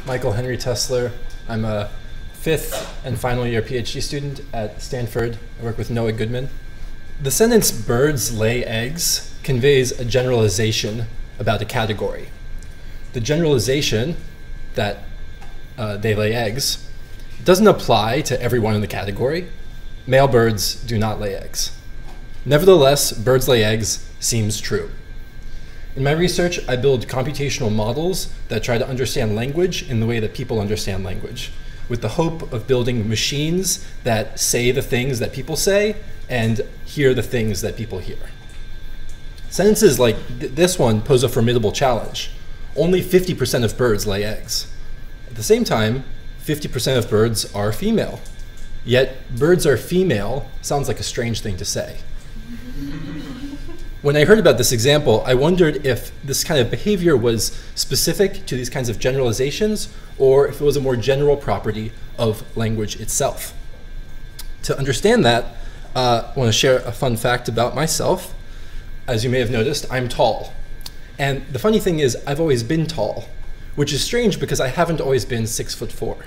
Michael Henry Tessler. I'm a fifth and final year PhD student at Stanford. I work with Noah Goodman. The sentence "birds lay eggs" conveys a generalization about a category. The generalization that they lay eggs doesn't apply to everyone in the category. Male birds do not lay eggs. Nevertheless, birds lay eggs seems true. In my research, I build computational models that try to understand language in the way that people understand language, with the hope of building machines that say the things that people say and hear the things that people hear. Sentences like this one pose a formidable challenge. Only 50% of birds lay eggs. At the same time, 50% of birds are female. Yet, birds are female sounds like a strange thing to say. When I heard about this example, I wondered if this kind of behavior was specific to these kinds of generalizations or if it was a more general property of language itself. To understand that, I want to share a fun fact about myself. As you may have noticed, I'm tall. And the funny thing is, I've always been tall, which is strange because I haven't always been 6'4".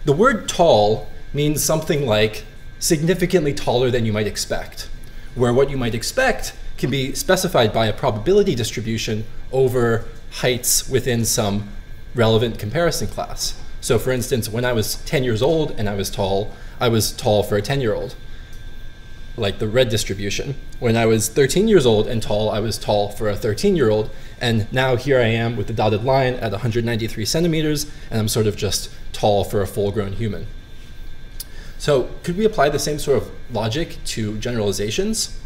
The word tall means something like significantly taller than you might expect, where what you might expect can be specified by a probability distribution over heights within some relevant comparison class. So for instance, when I was 10 years old and I was tall for a 10-year-old, like the red distribution. When I was 13 years old and tall, I was tall for a 13-year-old, and now here I am with the dotted line at 193 centimeters, and I'm sort of just tall for a full-grown human. So could we apply the same sort of logic to generalizations?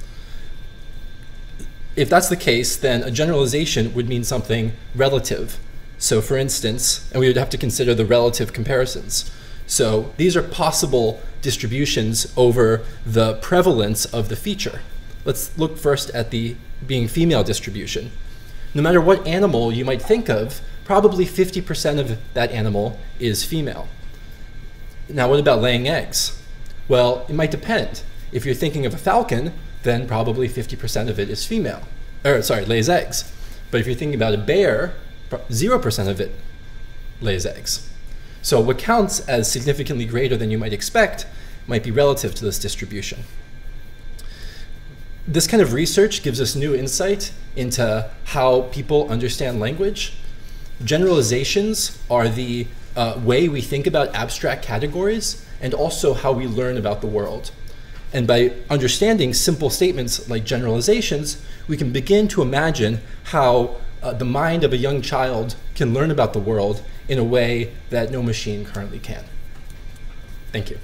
If that's the case, then a generalization would mean something relative. So for instance, and we would have to consider the relative comparisons. So these are possible distributions over the prevalence of the feature. Let's look first at the being female distribution. No matter what animal you might think of, probably 50% of that animal is female. Now, what about laying eggs? Well, it might depend. If you're thinking of a falcon, then probably 50% of it is female, lays eggs. But if you're thinking about a bear, 0% of it lays eggs. So what counts as significantly greater than you might expect might be relative to this distribution. This kind of research gives us new insight into how people understand language. Generalizations are the way we think about abstract categories and also how we learn about the world. And by understanding simple statements like generalizations, we can begin to imagine how the mind of a young child can learn about the world in a way that no machine currently can. Thank you.